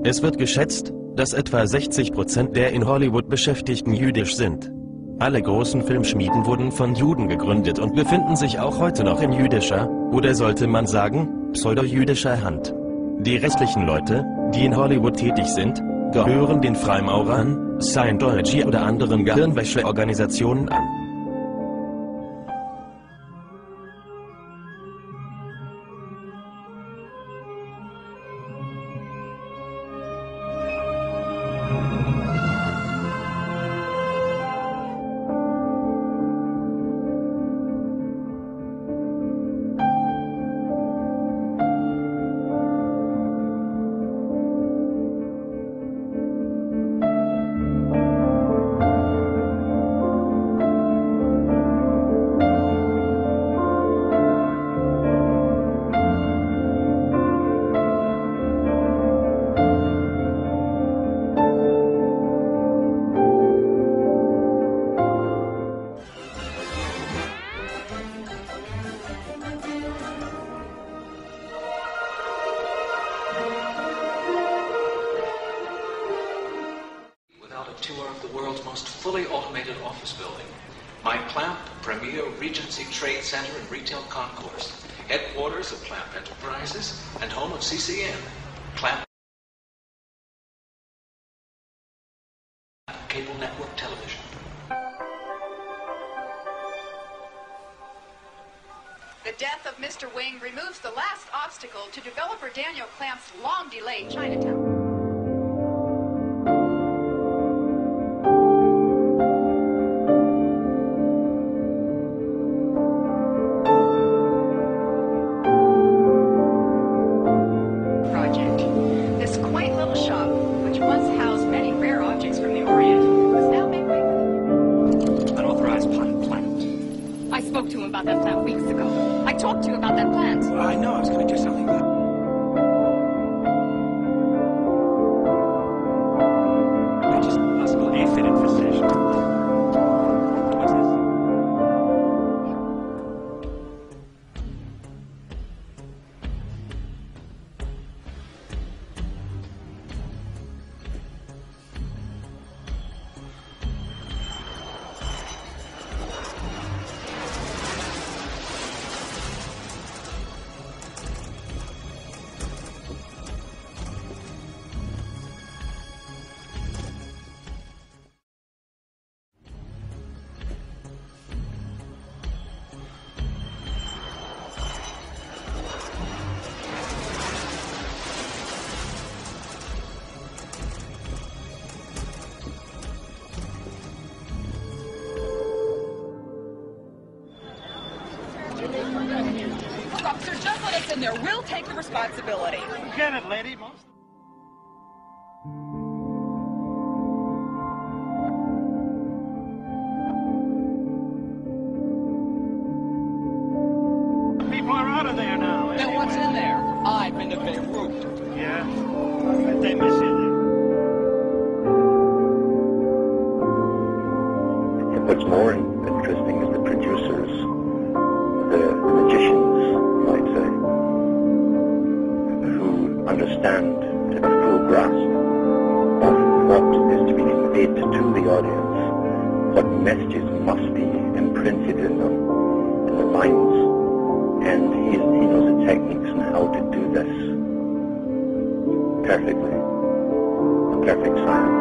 Es wird geschätzt, dass etwa 60% der in Hollywood Beschäftigten jüdisch sind. Alle großen Filmschmieden wurden von Juden gegründet und befinden sich auch heute noch in jüdischer, oder sollte man sagen, pseudo-jüdischer Hand. Die restlichen Leute, die in Hollywood tätig sind, gehören den Freimaurern, Scientology oder anderen Gehirnwäscheorganisationen an. Tour of the world's most fully automated office building. My Clamp Premier Regency Trade Center and Retail Concourse, headquarters of Clamp Enterprises and home of CCN. Clamp Cable Network Television. The death of Mr. Wing removes the last obstacle to developer Daniel Clamp's long-delayed Chinatown. I spoke to him about that plant weeks ago. I talked to you about that plant. Well, I know I was going to do something about it. Just possible aphid infestation. What's this? Look, officer, just let us in there. We'll take the responsibility. Get it, lady. Most people are out of there now. Eh? Then what's in there? I've been to Beirut. Yeah? I bet they miss you there. What's more interesting is the producers, the magicians, you might say, who understand a full grasp of what is to be conveyed to the audience, what messages must be imprinted in them, in their minds, and he knows the techniques and how to do this perfectly, a perfect science.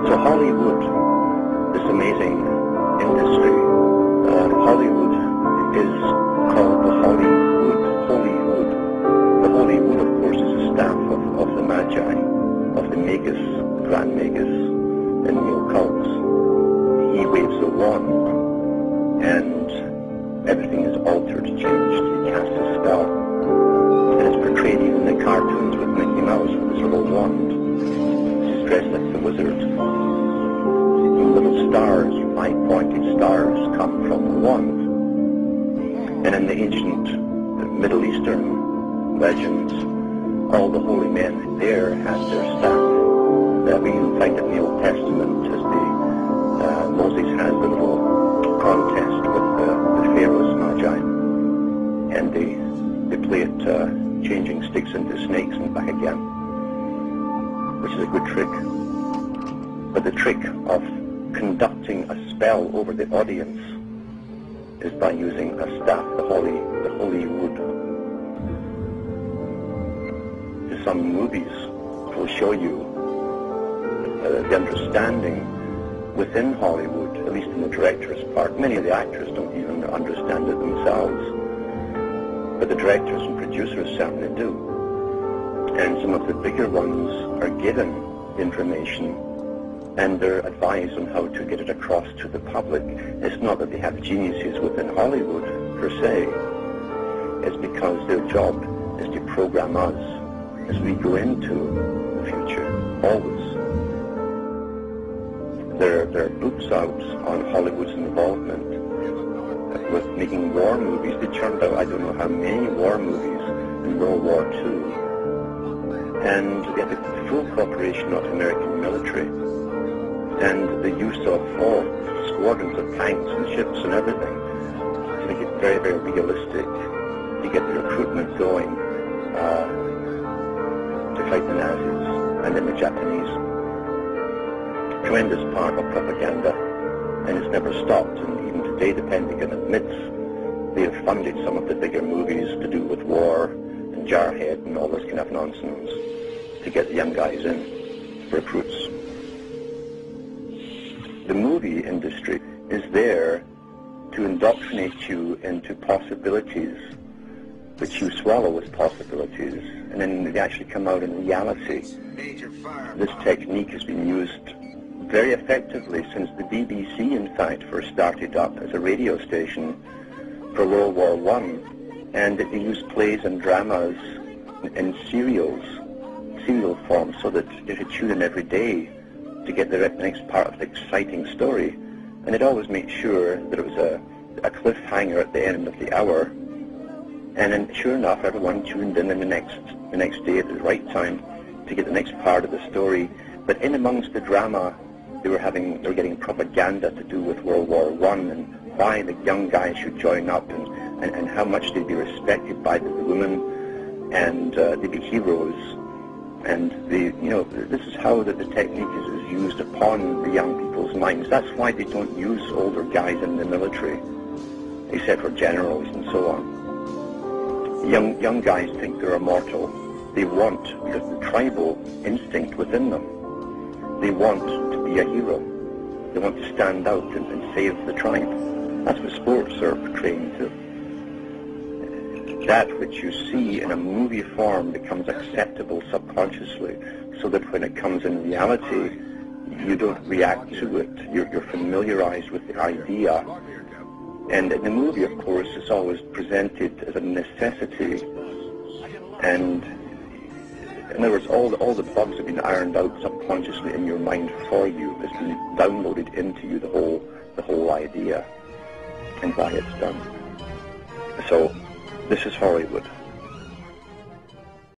So Hollywood, this amazing industry, Hollywood is called the Holy Wood. The Holy Wood, of course, is the staff of the Magi, of the Magus, Grand Magus, in the occults. He waves a wand, and everything is altered, changed. He casts a spell. And it's portrayed even in the cartoons with Mickey Mouse with his little wand. He's dressed like the wizard. Little stars, 5-pointed stars, come from the wand. And in the ancient Middle Eastern legends, all the holy men there had their staff. That we even find it in the Old Testament as sticks into snakes and back again, which is a good trick. But the trick of conducting a spell over the audience is by using a staff, the holy wood. Some movies will show you the understanding within Hollywood, at least in the director's part. Many of the actors don't even understand it themselves, but the directors and producers certainly do. And some of the bigger ones are given information and they're advised on how to get it across to the public. It's not that they have geniuses within Hollywood, per se. It's because their job is to program us as we go into the future, always. There are books out on Hollywood's involvement with making war movies. They turned out I don't know how many war movies in World War II. And they had the full cooperation of the American military and the use of squadrons of tanks and ships and everything to make it very, very realistic, to get the recruitment going to fight the Nazis and then the Japanese. Tremendous part of propaganda, and it's never stopped. And even today, the Pentagon admits they have funded some of the bigger movies to do with war and Jarhead and all this kind of nonsense to get the young guys in, recruits. The movie industry is there to indoctrinate you into possibilities which you swallow as possibilities, and then they actually come out in reality. This technique has been used very effectively since the BBC, in fact, first started up as a radio station for World War I, and they used plays and dramas in serial form so that you could tune in every day to get the next part of the exciting story, and it always made sure that it was a cliffhanger at the end of the hour, and then sure enough everyone tuned in the next day at the right time to get the next part of the story. But in amongst the drama, they were getting propaganda to do with World War I and why the young guys should join up and how much they'd be respected by the women and they'd be heroes. And this is how the technique is used upon the young people's minds. That's why they don't use older guys in the military, except for generals and so on. Young guys think they're immortal. They want, because the tribal instinct within them, they want to be a hero. They want to stand out and save the tribe. That's what sports are portraying too. That which you see in a movie form becomes acceptable subconsciously, so that when it comes in reality, you don't react to it. You're familiarized with the idea. And in the movie, of course, it's always presented as a necessity. And in other words, all the bugs have been ironed out subconsciously in your mind for you. It's been downloaded into you, the whole idea and why it's done. So this is Hollywood.